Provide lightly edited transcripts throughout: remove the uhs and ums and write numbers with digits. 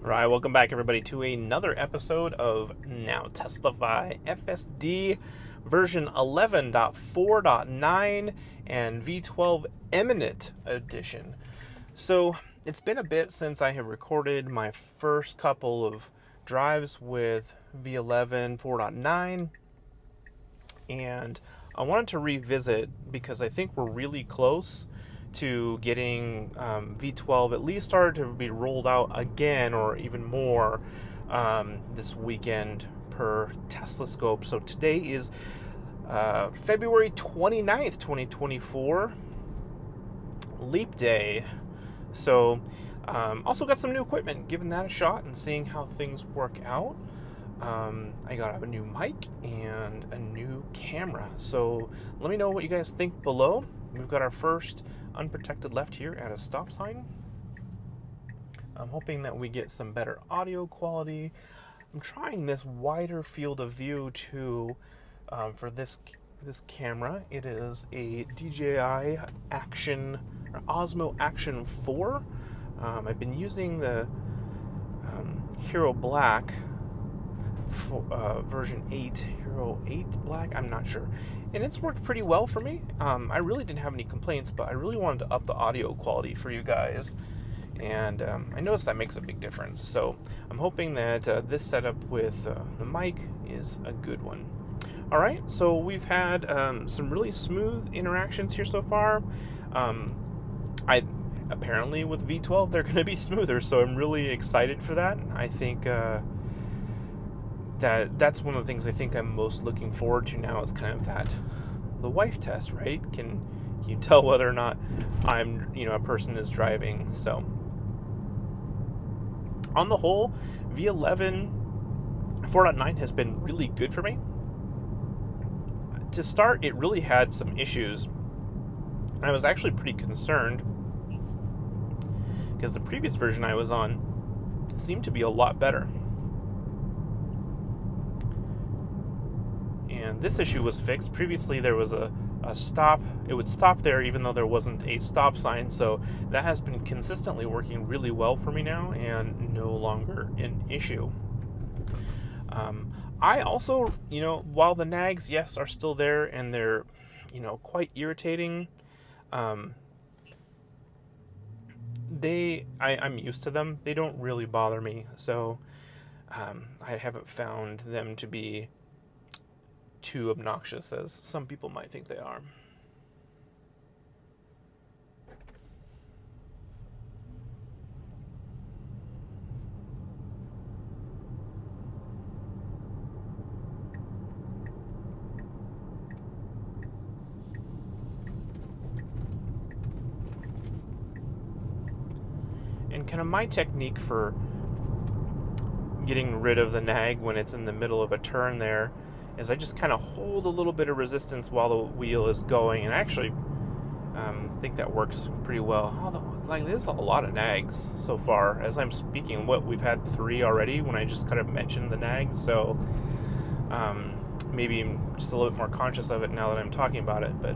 Right, welcome back everybody to another episode of Now Testify FSD version 11.4.9 and V12 Eminent Edition. So it's been a bit since I have recorded my first couple of drives with v11.4.9, and I wanted to revisit because I think we're really close to getting V12 at least started to be rolled out again, or even more, this weekend per Tesla scope. So today is February 29th, 2024, Leap Day. So also got some new equipment, giving that a shot and seeing how things work out. I got a new mic and a new camera. So let me know what you guys think below. We've got our first unprotected left here at a stop sign. I'm hoping that we get some better audio quality. I'm trying this wider field of view too for this camera. It is a DJI Action or Osmo Action 4. I've been using the Hero Black version 8, Hero 8 Black, I'm not sure, and it's worked pretty well for me. I really didn't have any complaints, but I really wanted to up the audio quality for you guys, and I noticed that makes a big difference. So I'm hoping that this setup with the mic is a good one. Alright, so we've had some really smooth interactions here so far. Apparently with V12 they're going to be smoother, so I'm really excited for that. I think that's one of the things I think I'm most looking forward to now, is kind of the wife test, right? Can you tell whether or not a person is driving? So on the whole, V11.4.9 has been really good for me. To start, it really had some issues. I was actually pretty concerned because the previous version I was on seemed to be a lot better. And this issue was fixed. Previously there was a stop. It would stop there even though there wasn't a stop sign, so that has been consistently working really well for me now and no longer an issue. I also, while the nags, yes, are still there and they're, quite irritating, I'm used to them. They don't really bother me, so I haven't found them to be too obnoxious as some people might think they are. And kind of my technique for getting rid of the nag when it's in the middle of a turn there is I just kind of hold a little bit of resistance while the wheel is going, and I actually think that works pretty well. Although, there's a lot of nags so far as I'm speaking. We've had 3 already when I just kind of mentioned the nags, so maybe I'm just a little bit more conscious of it now that I'm talking about it, but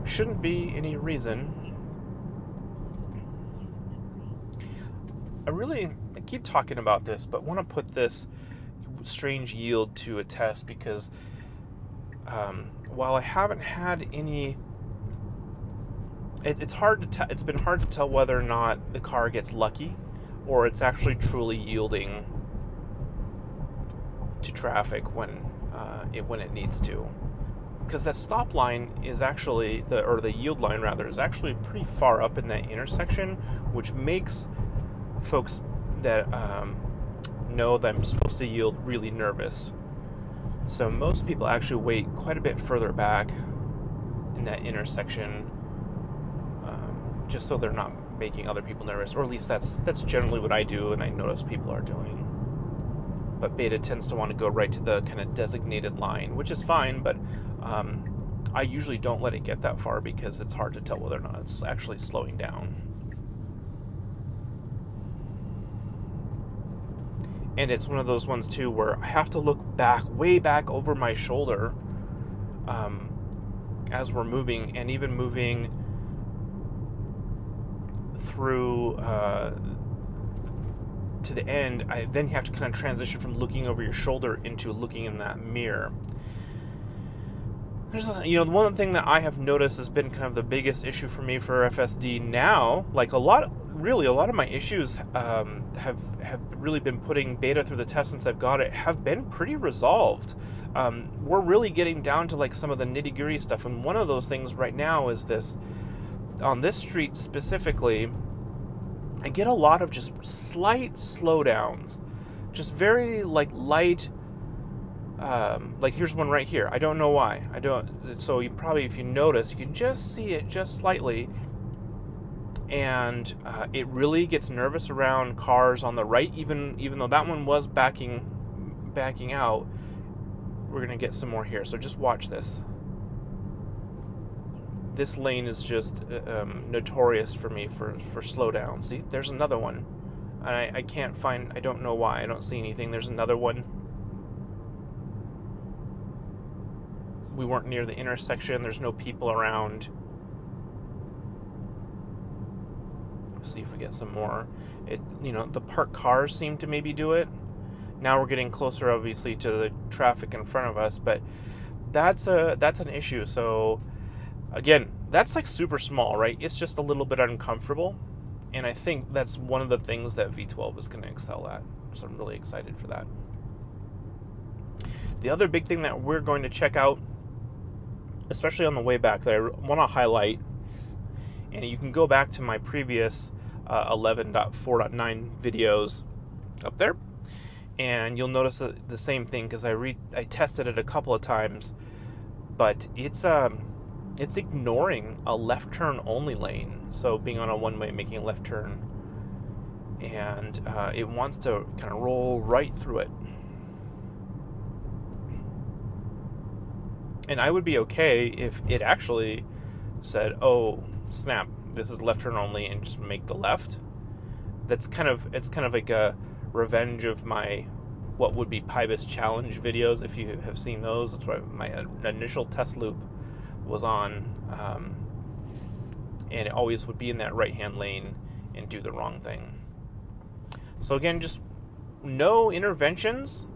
shouldn't be any reason. I keep talking about this, but want to put this strange yield to a test because while I haven't had any, it's been hard to tell whether or not the car gets lucky or it's actually truly yielding to traffic when it needs to, because that stop line is actually the yield line rather is actually pretty far up in that intersection, which makes folks that know that I'm supposed to yield really nervous. So most people actually wait quite a bit further back in that intersection, just so they're not making other people nervous, or at least that's generally what I do and I notice people are doing. But beta tends to want to go right to the kind of designated line, which is fine, but I usually don't let it get that far because it's hard to tell whether or not it's actually slowing down. And it's one of those ones too where I have to look way back over my shoulder as we're moving, and even moving through to the end, then you have to kind of transition from looking over your shoulder into looking in that mirror. There's, one thing that I have noticed has been kind of the biggest issue for me for FSD now. Like a lot of my issues have really been putting beta through the test since I've got it, have been pretty resolved. We're really getting down to like some of the nitty-gritty stuff, and one of those things right now is this. On this street specifically, I get a lot of just slight slowdowns, just very like light. Like here's one right here. I don't know why. So you probably, if you notice, you can just see it just slightly, and it really gets nervous around cars on the right. Even though that one was backing out, we're gonna get some more here. So just watch this. This lane is just notorious for me for slowdown. See, there's another one. I can't find. I don't know why. I don't see anything. There's another one. We weren't near the intersection. There's no people around. Let's see if we get some more. The parked cars seem to maybe do it. Now we're getting closer, obviously, to the traffic in front of us, but that's an issue. So again, that's like super small, right? It's just a little bit uncomfortable, and I think that's one of the things that V12 is going to excel at. So I'm really excited for that. The other big thing that we're going to check out, especially on the way back, that I want to highlight, and you can go back to my previous 11.4.9 videos up there, and you'll notice the same thing, because I tested it a couple of times, but it's ignoring a left turn only lane. So being on a one-way, making a left turn, and it wants to kind of roll right through it. And I would be okay if it actually said, "Oh, snap, this is left turn only," and just make the left. It's kind of like a revenge of my what would be Pybus challenge videos, if you have seen those. That's what my initial test loop was on, and it always would be in that right-hand lane and do the wrong thing. So again, just no interventions,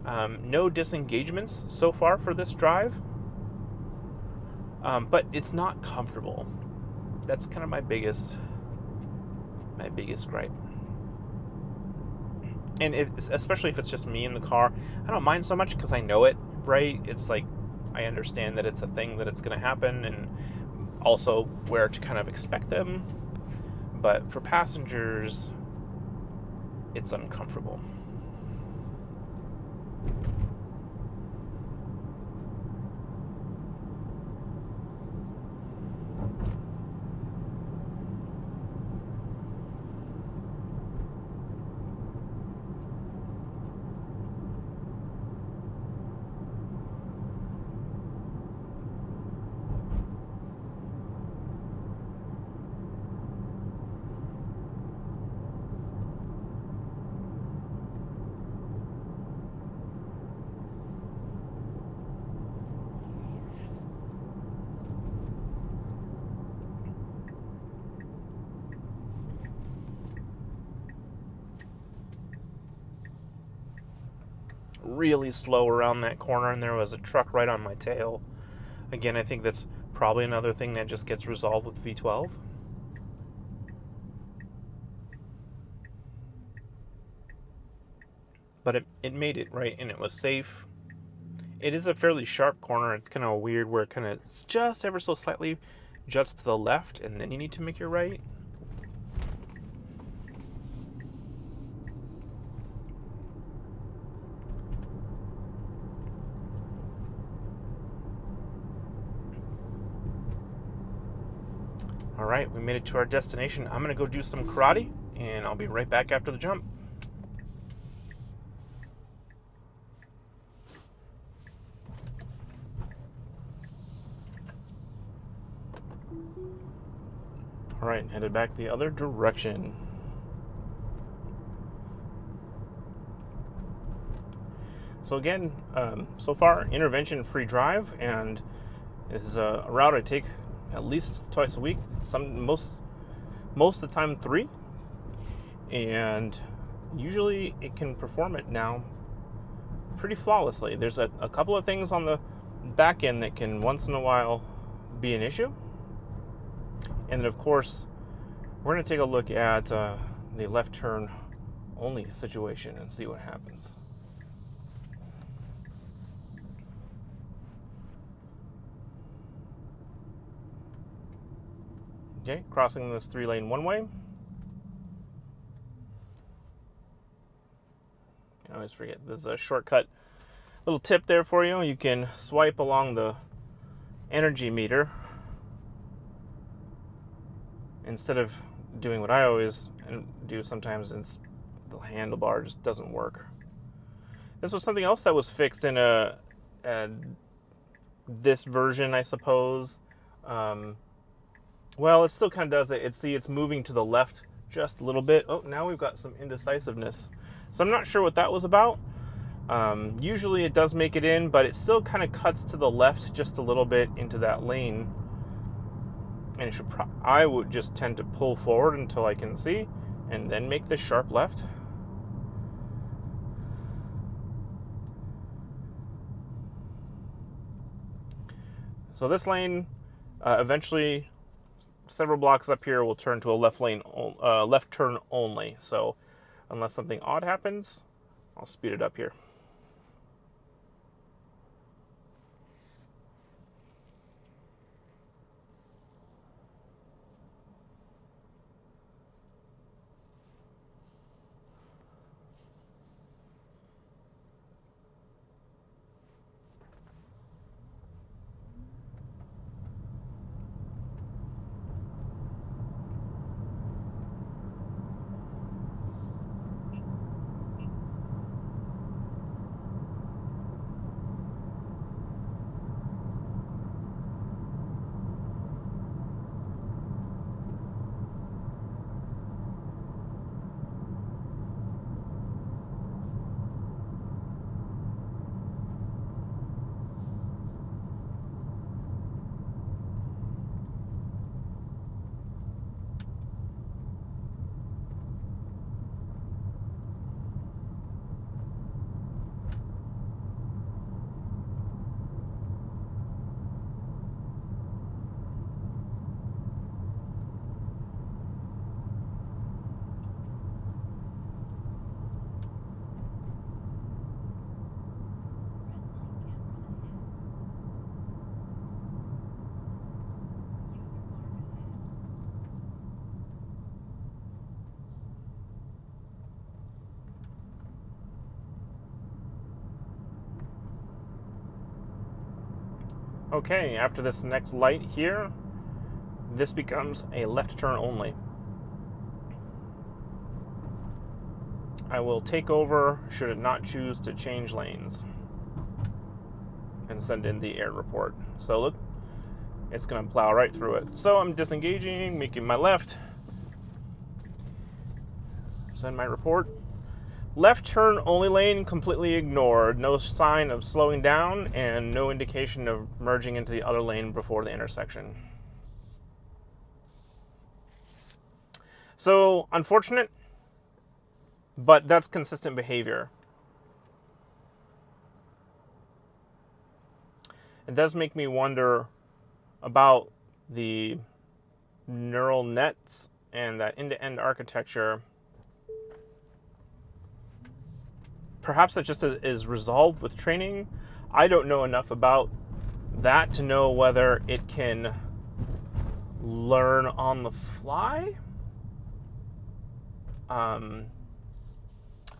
no disengagements so far for this drive. But it's not comfortable. That's kind of my biggest gripe. And especially if it's just me in the car, I don't mind so much because I know it, right? It's like I understand that it's a thing, that it's going to happen, and also where to kind of expect them. But for passengers, it's uncomfortable. Really slow around that corner, and there was a truck right on my tail. Again, I think that's probably another thing that just gets resolved with V12. But it made it, right? And it was safe. It is a fairly sharp corner. It's kind of weird where it kind of just ever so slightly juts to the left, and then you need to make your right. All right, we made it to our destination. I'm going to go do some karate, and I'll be right back after the jump. All right, headed back the other direction. So again, so far, intervention-free drive, and this is a route I take at least twice a week. Most of the time 3, and usually it can perform it now pretty flawlessly. There's a couple of things on the back end that can once in a while be an issue. And then, of course, we're going to take a look at the left turn only situation and see what happens. Okay, crossing this 3-lane one-way. I always forget, there's a shortcut little tip there for you. You can swipe along the energy meter instead of doing what I always do sometimes. The handlebar just doesn't work. This was something else that was fixed in this version, I suppose. Well, it still kind of does it. It's moving to the left just a little bit. Oh, now we've got some indecisiveness. So I'm not sure what that was about. Usually it does make it in, but it still kind of cuts to the left just a little bit into that lane. And I would just tend to pull forward until I can see, and then make this sharp left. So this lane, eventually, several blocks up here, will turn to a left turn only. So unless something odd happens, I'll speed it up here. Okay, after this next light here, this becomes a left turn only. I will take over should it not choose to change lanes and send in the error report. So look, it's going to plow right through it. So I'm disengaging, making my left, send my report. Left turn only lane completely ignored. No sign of slowing down and no indication of merging into the other lane before the intersection. So unfortunate, but that's consistent behavior. It does make me wonder about the neural nets and that end-to-end architecture. Perhaps that just is resolved with training. I don't know enough about that to know whether it can learn on the fly.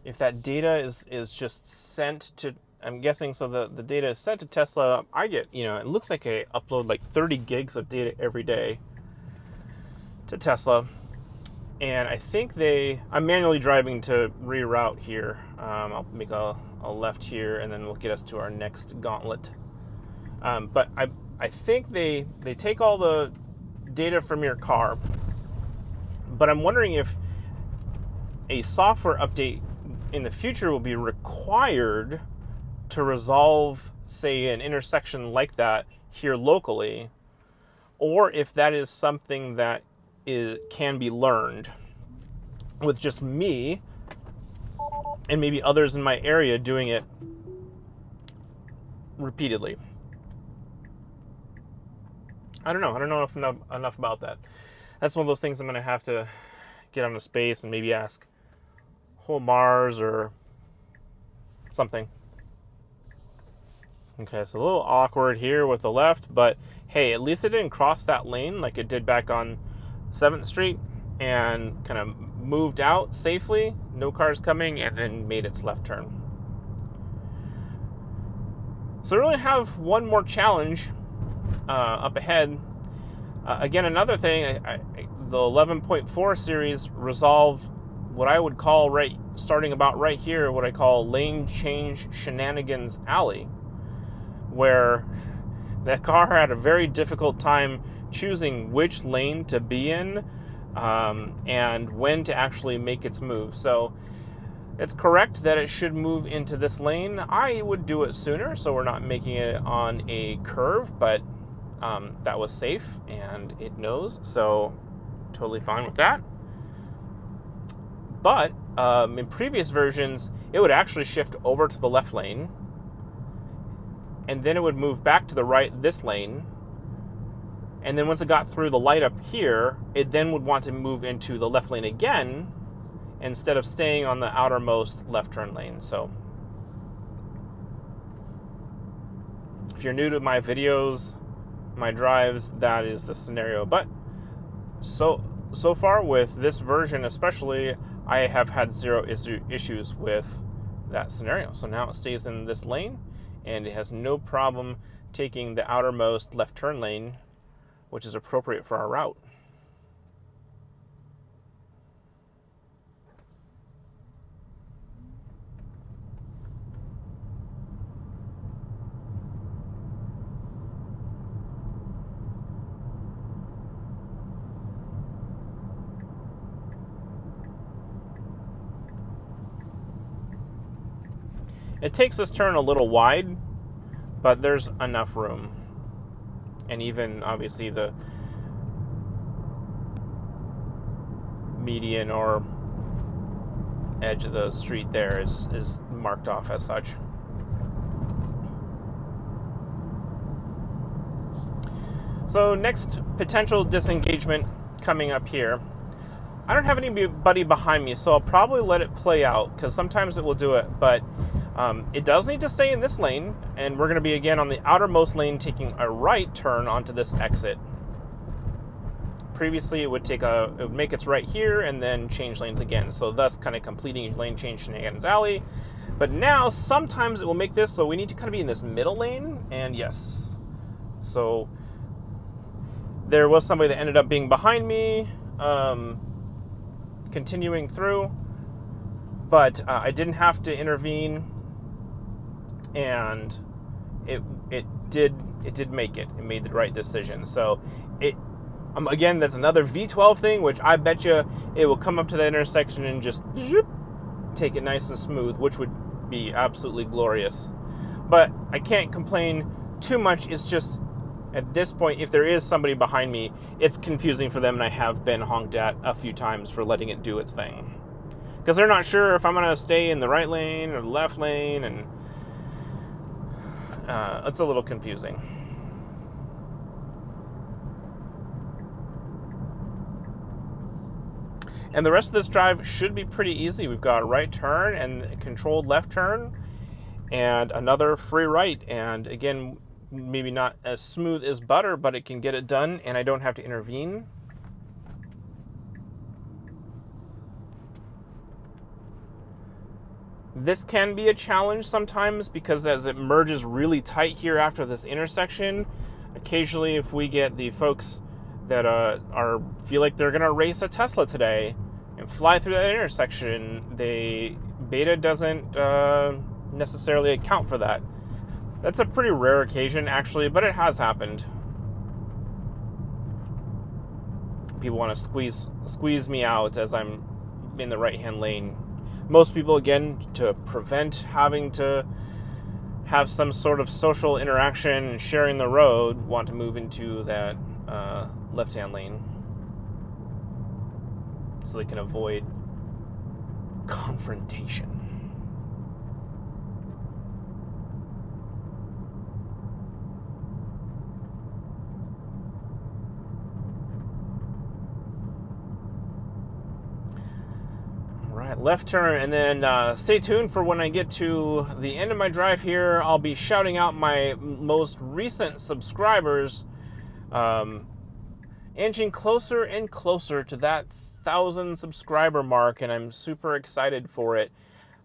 If that data is just sent to, I'm guessing, so the data is sent to Tesla. I get, it looks like I upload like 30 gigs of data every day to Tesla. And I think I'm manually driving to reroute here. I'll make a left here, and then we'll get us to our next gauntlet. But I think they take all the data from your car. But I'm wondering if a software update in the future will be required to resolve, say, an intersection like that here locally, or if that is something that can be learned with just me and maybe others in my area doing it repeatedly. I don't know. I don't know enough about that. That's one of those things I'm going to have to get on a space and maybe ask whole Mars or something. Okay, so a little awkward here with the left, but hey, at least it didn't cross that lane like it did back on 7th Street and kind of moved out safely, no cars coming, and then made its left turn. So I really have one more challenge up ahead. Again, another thing, the 11.4 series resolved what I would call starting about right here, what I call lane change shenanigans alley, where that car had a very difficult time choosing which lane to be in and when to actually make its move. So it's correct that it should move into this lane. I would do it sooner, so we're not making it on a curve, but that was safe and it knows, so totally fine with that. But in previous versions, it would actually shift over to the left lane, and then it would move back to the right, this lane, and then once it got through the light up here, it then would want to move into the left lane again, instead of staying on the outermost left turn lane. So if you're new to my videos, my drives, that is the scenario. But so far with this version especially, I have had zero issues with that scenario. So now it stays in this lane, and it has no problem taking the outermost left turn lane, which is appropriate for our route. It takes this turn a little wide, but there's enough room. And even, obviously, the median or edge of the street there is marked off as such. So next potential disengagement coming up here. I don't have anybody behind me, so I'll probably let it play out, because sometimes it will do it, but it does need to stay in this lane, and we're going to be again on the outermost lane taking a right turn onto this exit. Previously it would make its right here and then change lanes again, so thus kind of completing lane change shenanigans alley. But now sometimes it will make this, so we need to kind of be in this middle lane, and yes. So there was somebody that ended up being behind me, continuing through, but I didn't have to intervene, and it did make it. It made the right decision. So again, that's another V12 thing, which I bet you it will come up to that intersection and just take it nice and smooth, which would be absolutely glorious. But I can't complain too much. It's just, at this point, if there is somebody behind me, it's confusing for them, and I have been honked at a few times for letting it do its thing. Because they're not sure if I'm going to stay in the right lane or the left lane, and it's a little confusing. And the rest of this drive should be pretty easy. We've got a right turn and a controlled left turn and another free right. And again, maybe not as smooth as butter, but it can get it done, and I don't have to intervene. This can be a challenge sometimes, because as it merges really tight here after this intersection, occasionally if we get the folks that feel like they're going to race a Tesla today and fly through that intersection, beta doesn't necessarily account for that. That's a pretty rare occasion, actually, but it has happened. People want to squeeze me out as I'm in the right-hand lane. Most people, again, to prevent having to have some sort of social interaction and sharing the road, want to move into that left-hand lane so they can avoid confrontation. left turn, and then stay tuned for when I get to the end of my drive here. I'll be shouting out my most recent subscribers, inching closer and closer to that 1,000 subscriber mark, and I'm super excited for it.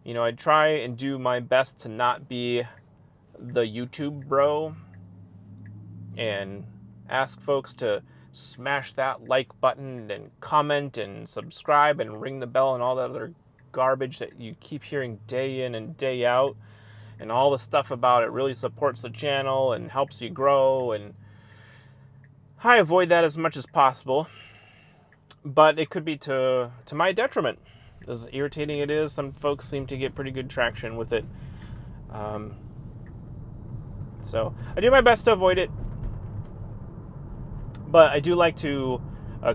You know, I try and do my best to not be the YouTube bro and ask folks to smash that like button and comment and subscribe and ring the bell and all that other garbage that you keep hearing day in and day out, and all the stuff about it really supports the channel and helps you grow, and I avoid that as much as possible, but it could be to my detriment. As irritating it is, some folks seem to get pretty good traction with it, so I do my best to avoid it. But I do like to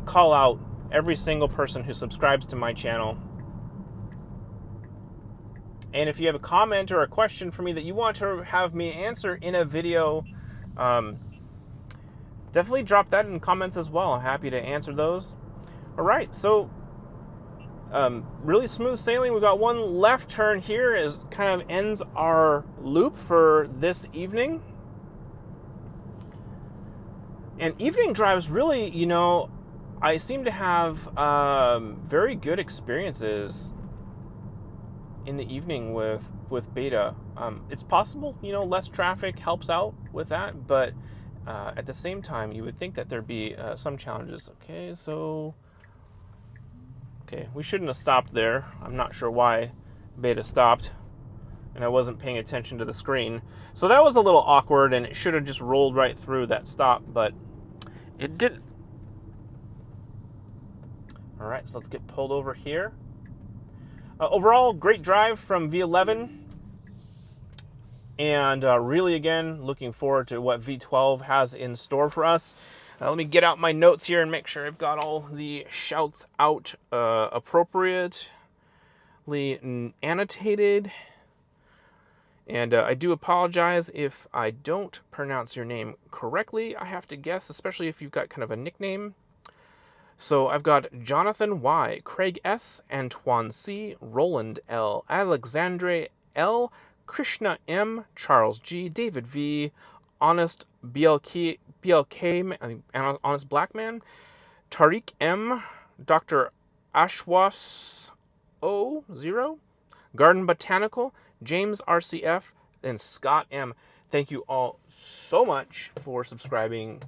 call out every single person who subscribes to my channel. And if you have a comment or a question for me that you want to have me answer in a video, definitely drop that in comments as well. I'm happy to answer those. All right, so really smooth sailing. We've got one left turn here as kind of ends our loop for this evening. And evening drives really, you know, I seem to have very good experiences in the evening with beta. It's possible, you know, less traffic helps out with that, but at the same time, you would think that there'd be some challenges. Okay, we shouldn't have stopped there. I'm not sure why beta stopped, and I wasn't paying attention to the screen. So that was a little awkward, and it should have just rolled right through that stop, but it didn't. All right, so let's get pulled over here. Overall, great drive from V11. And really, again, looking forward to what V12 has in store for us. Let me get out my notes here and make sure I've got all the shouts out appropriately annotated. And I do apologize if I don't pronounce your name correctly. I have to guess, especially if you've got kind of a nickname. So I've got Jonathan Y, Craig S, Antoine C, Roland L, Alexandre L, Krishna M, Charles G, David V, Honest BLK, Honest Black Man, Tariq M, Dr. Ashwas O0, Garden Botanical, James RCF, and Scott M. Thank you all so much for subscribing.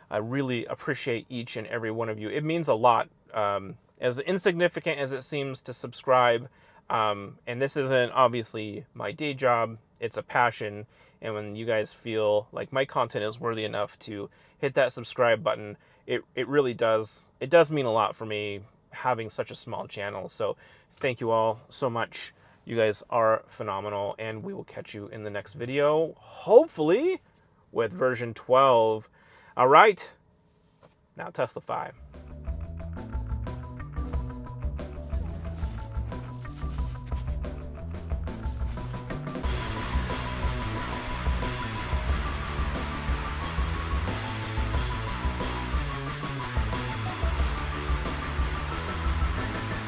I really appreciate each and every one of you. It means a lot. As insignificant as it seems to subscribe, and this isn't obviously my day job, it's a passion. And when you guys feel like my content is worthy enough to hit that subscribe button, it really does. It does mean a lot for me having such a small channel. So thank you all so much. You guys are phenomenal, and we will catch you in the next video, hopefully with version 12. All right, now Tesla 5.